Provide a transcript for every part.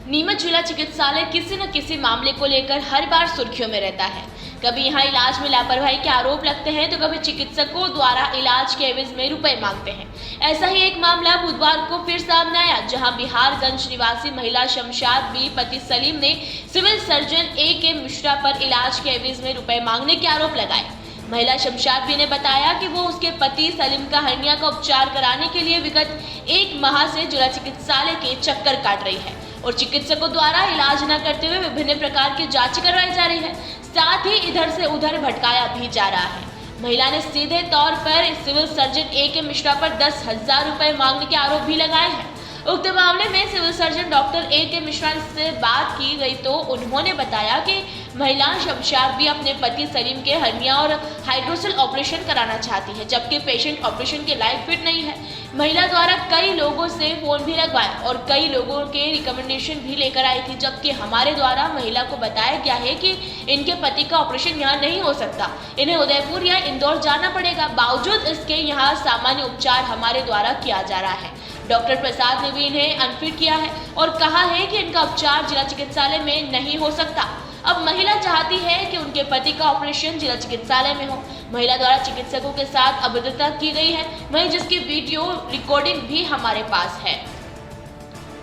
नीमच जिला चिकित्सालय किसी न किसी मामले को लेकर हर बार सुर्खियों में रहता है। कभी यहाँ इलाज में लापरवाही के आरोप लगते हैं तो कभी चिकित्सकों द्वारा इलाज के एवज में रुपए मांगते हैं। ऐसा ही एक मामला बुधवार को फिर सामने आया, जहां बिहारगंज निवासी महिला शमशाद बी पति सलीम ने सिविल सर्जन A.K. मिश्रा पर इलाज के एवज में रुपए मांगने के आरोप लगाए। महिला शमशाद बी ने बताया कि वो उसके पति सलीम का हर्निया का उपचार कराने के लिए विगत 1 माह से जिला चिकित्सालय के चक्कर काट रही है और चिकित्सकों द्वारा इलाज न करते हुए विभिन्न प्रकार की जांच करवाई जा रही है। साथ ही इधर से उधर भटकाया भी जा रहा है। महिला ने सीधे तौर पर सिविल सर्जन A.K. मिश्रा पर 10,000 रुपए मांगने के आरोप भी लगाए हैं। उक्त मामले में civil surgeon doctor A.K. Mishra से बात की गई तो उन्होंने बताया कि महिला शमशाद भी अपने पति सलीम के हर्निया और हाइड्रोसेल ऑपरेशन कराना चाहती है, जबकि पेशेंट ऑपरेशन के लायक फिट नहीं है। महिला द्वारा कई लोगों से फोन भी लगवाया और कई लोगों के रिकमेंडेशन भी लेकर आई थी, जबकि हमारे द्वारा महिला को बताया गया है कि इनके पति का ऑपरेशन यहाँ नहीं हो सकता, इन्हें उदयपुर या इंदौर जाना पड़ेगा। बावजूद इसके यहाँ सामान्य उपचार हमारे द्वारा किया जा रहा है। डॉक्टर प्रसाद ने भी इन्हें अनफिट किया है और कहा है कि इनका उपचार जिला चिकित्सालय में नहीं हो सकता। अब महिला चाहती है कि उनके पति का ऑपरेशन जिला चिकित्सालय में हो। महिला द्वारा चिकित्सकों के साथ अभद्रता की गई है, वहीं जिसकी वीडियो रिकॉर्डिंग भी हमारे पास है।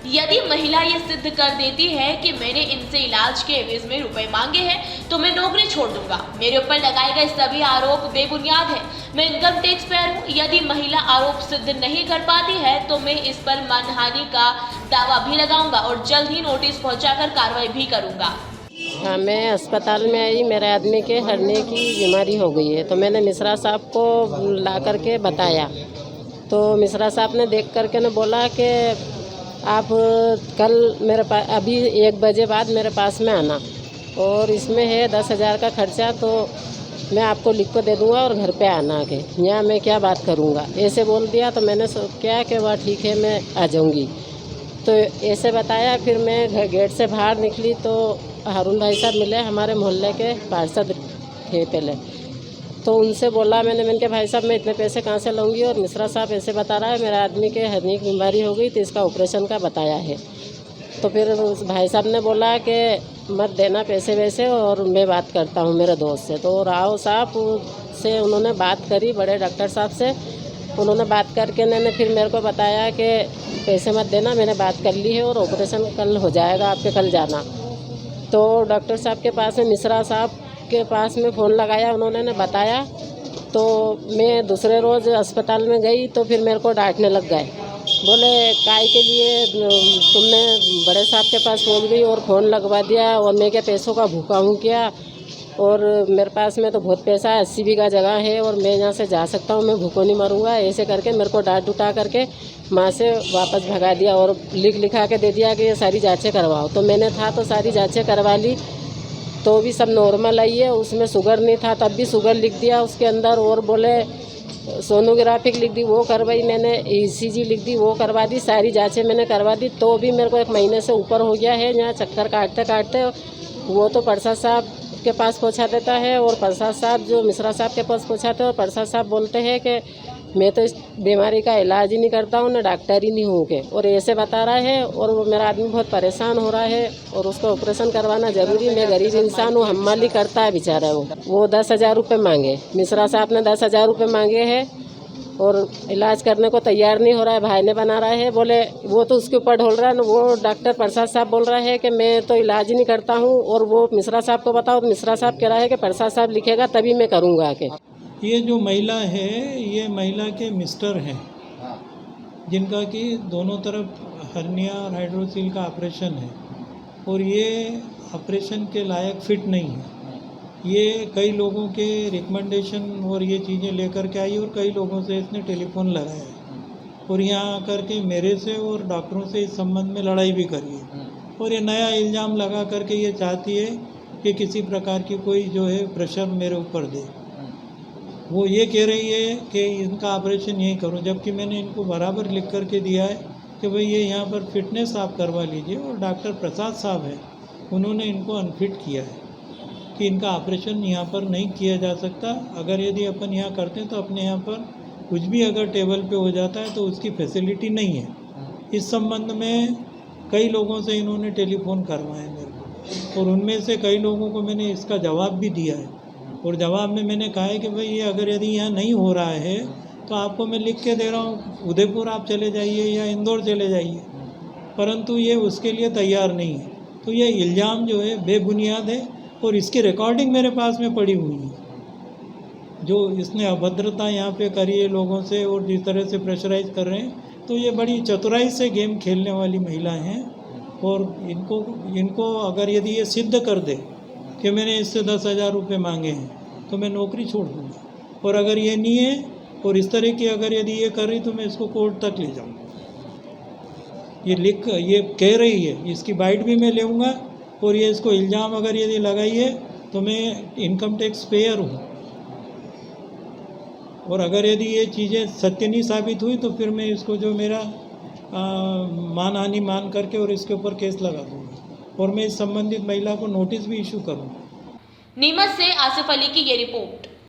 यदि महिला ये सिद्ध कर देती है कि मैंने इनसे इलाज के एवज में रुपए मांगे हैं तो मैं नौकरी छोड़ दूंगा। मेरे ऊपर लगाए गए सभी आरोप बेबुनियाद है। मैं इनकम टैक्स पेयर हूँ। यदि महिला आरोप सिद्ध नहीं कर पाती है तो मैं इस पर मानहानि का दावा भी लगाऊंगा और जल्द ही नोटिस पहुंचाकर कार्रवाई भी करूंगा। हाँ, मैं अस्पताल में आई, मेरे आदमी के हर्निया की बीमारी हो गई है, तो मैंने मिश्रा साहब को ला करके बताया। तो मिश्रा साहब ने देख करके ने बोला कि आप कल मेरे पास अभी 1 बजे बाद मेरे पास में आना और इसमें है 10,000 का खर्चा, तो मैं आपको लिख को दे दूँगा और घर पे आना आके, यहाँ मैं क्या बात करूँगा, ऐसे बोल दिया। तो मैंने क्या कि वह ठीक है, मैं आ जाऊँगी, तो ऐसे बताया। फिर मैं गेट से बाहर निकली तो हारून भाई साहब मिले, हमारे मोहल्ले के पार्षद थे पहले। तो उनसे बोला मैंने के भाई साहब मैं इतने पैसे कहाँ से लूँगी, और मिश्रा साहब ऐसे बता रहा है मेरे आदमी के हर्निया की बीमारी हो गई तो इसका ऑपरेशन का बताया है। तो फिर उस भाई साहब ने बोला कि मत देना पैसे वैसे और मैं बात करता हूँ मेरे दोस्त से। तो राव साहब से उन्होंने बात करी, बड़े डॉक्टर साहब से उन्होंने बात करके मैंने फिर मेरे को बताया कि पैसे मत देना, मैंने बात कर ली है और ऑपरेशन कल हो जाएगा, आपके कल जाना। तो डॉक्टर साहब के पास में मिश्रा साहब के पास में फ़ोन लगाया, उन्होंने बताया। तो मैं दूसरे रोज़ अस्पताल में गई तो फिर मेरे को डांटने लग गए, बोले काय के लिए तुमने बड़े साहब के पास पहुंच गई और फ़ोन लगवा दिया, और मैं क्या पैसों का भूखा हूँ क्या, और मेरे पास में तो बहुत पैसा है, 80 बीघा जगह है और मैं यहाँ से जा सकता हूँ, मैं भूखों नहीं मरूँगा। ऐसे करके मेरे को डांट उठा करके माँ से वापस भगा दिया और लिखा के दे दिया कि ये सारी जांचें करवाओ। तो मैंने था तो सारी जांचें करवा ली, तो भी सब नॉर्मल आई है। उसमें शुगर नहीं था तब भी शुगर लिख दिया उसके अंदर, और बोले सोनोग्राफिक लिख दी, वो करवाई मैंने, ECG लिख दी, वो करवा दी, सारी जांचें मैंने करवा दी। तो भी मेरे को 1 महीने से ऊपर हो गया है यहाँ चक्कर काटते काटते। वो तो प्रसाद साहब के पास पहुँचा देता है और प्रसाद साहब जो मिश्रा साहब के पास पहुँचाते हैं, और प्रसाद साहब बोलते हैं कि मैं तो इस बीमारी का इलाज ही नहीं करता हूँ, ना डॉक्टर ही नहीं हूँ के, और ऐसे बता रहा है। और वो मेरा आदमी बहुत परेशान हो रहा है और उसका ऑपरेशन करवाना ज़रूरी। मैं गरीब इंसान हूँ, हमाली करता है बेचारा। वो 10,000 रुपये मांगे, मिश्रा साहब ने 10,000 रुपये मांगे हैं और इलाज करने को तैयार नहीं हो रहा है। भाई ने बना रहा है, बोले वो तो उसके ऊपर ढोल रहा है ना। वो डॉक्टर प्रसाद साहब बोल रहा है कि मैं तो इलाज ही नहीं करता हूँ, और वो मिश्रा साहब को बताओ तो मिश्रा साहब कह रहा है कि प्रसाद साहब लिखेगा तभी मैं करूँगा आके। ये जो महिला है, ये महिला के मिस्टर हैं, जिनका कि दोनों तरफ हर्निया और हाइड्रोसील का ऑपरेशन है, और ये ऑपरेशन के लायक फिट नहीं है। ये कई लोगों के रिकमेंडेशन और ये चीज़ें लेकर के आई, और कई लोगों से इसने टेलीफोन लगाया और यहाँ आकर के मेरे से और डॉक्टरों से इस संबंध में लड़ाई भी करी है। और ये नया इल्ज़ाम लगा करके ये चाहती है कि किसी प्रकार की कोई जो है प्रेशर मेरे ऊपर दे। वो ये कह रही है कि इनका ऑपरेशन यही करूं, जबकि मैंने इनको बराबर लिख कर के दिया है कि भाई ये यहाँ पर फिटनेस आप करवा लीजिए। और डॉक्टर प्रसाद साहब हैं, उन्होंने इनको अनफिट किया है कि इनका ऑपरेशन यहाँ पर नहीं किया जा सकता। अगर यदि अपन यहाँ करते हैं तो अपने यहाँ पर कुछ भी अगर टेबल पे हो जाता है तो उसकी फैसिलिटी नहीं है। इस संबंध में कई लोगों से इन्होंने टेलीफोन करवाए मेरे को, और उनमें से कई लोगों को मैंने इसका जवाब भी दिया है। और जवाब में मैंने कहा है कि भाई ये अगर यदि यहाँ नहीं हो रहा है तो आपको मैं लिख के दे रहा हूँ, उदयपुर आप चले जाइए या इंदौर चले जाइए, परंतु ये उसके लिए तैयार नहीं है। तो ये इल्ज़ाम जो है बेबुनियाद है, और इसकी रिकॉर्डिंग मेरे पास में पड़ी हुई है। जो इसने अभद्रता यहाँ पे करी है लोगों से और जिस तरह से प्रेशराइज कर रहे हैं, तो ये बड़ी चतुराई से गेम खेलने वाली महिला हैं। और इनको अगर यदि ये सिद्ध कर दे कि मैंने इससे 10,000 रुपये मांगे हैं तो मैं नौकरी छोड़ दूँगा, और अगर ये नहीं है और इस तरह की अगर यदि ये कर रही तो मैं इसको कोर्ट तक ले जाऊँगा। ये कह रही है, इसकी बाइट भी मैं लूँगा, और ये इसको इल्ज़ाम अगर यदि लगाई है तो मैं इनकम टैक्स पेयर हूँ, और अगर यदि ये चीज़ें सत्य नहीं साबित हुई तो फिर मैं इसको जो मेरा मानहानि मान करके और इसके ऊपर केस लगा दूँगा, और मैं इस संबंधित महिला को नोटिस भी इशू करूँगा। नीमच से आसिफ अली की ये रिपोर्ट।